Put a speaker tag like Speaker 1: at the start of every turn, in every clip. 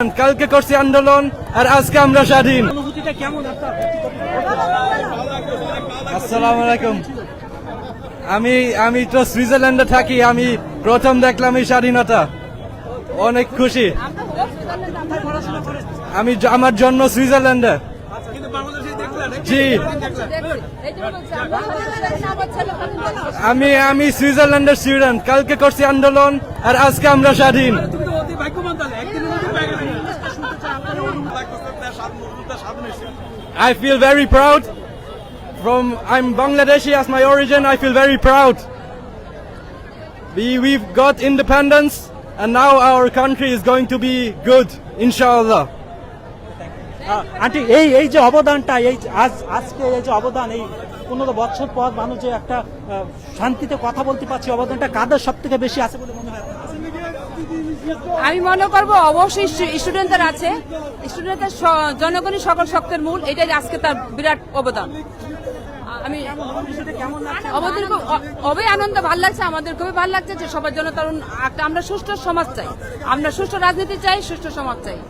Speaker 1: কালকে করছি আন্দোলন আর আজকে আমরা স্বাধীন। আসসালামু আলাইকুম। আমি তো সুইজারল্যান্ডে থাকি। আমি প্রথম দেখলাম এই স্বাধীনতা, অনেক খুশি। আমার জন্ম সুইজারল্যান্ডে। জি, আমি সুইজারল্যান্ডের স্টুডেন্ট। কালকে করছি আন্দোলন আর আজকে আমরা স্বাধীন। I feel very proud. I'm Bangladeshi as my origin. I feel very proud. We've got independence and now our country is going to be good, inshallah.
Speaker 2: Aunty এই যে অবদানটা আজকে এই যে অবদান, এই 15 বছর পর মানুষ যে একটা শান্তিতে কথা বলতে পারছে, অবদানটা কাদের সব থেকে বেশি আছে বলে মনে হয়?
Speaker 3: আমি মনে করবো অবশ্যই স্টুডেন্টদের আছে। স্টুডেন্টদের জনগণই সকল শক্তির মূল, এটাই আজকে তার বিরাট অবদান। আমি খুবই আনন্দ, ভাল লাগছে, আমাদের খুবই ভালো লাগছে যে সবার জন্য তরুণ একটা আমরা সুষ্ঠু সমাজ চাই, আমরা সুষ্ঠু রাজনীতি চাই, সুষ্ঠু সমাজ চাই।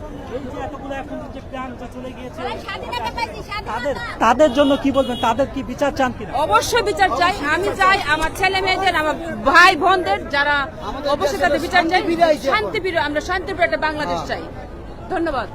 Speaker 2: তাদের জন্য কি বলবেন? তাদের কি বিচার চান কিনা?
Speaker 3: অবশ্যই বিচার চাই। আমি চাই আমার ছেলে মেয়েদের, আমার ভাই বোনদের যারা, অবশ্যই তাদের বিচার চাই। শান্তি প্রিয়, আমরা শান্তি প্রিয় একটা বাংলাদেশ চাই। ধন্যবাদ।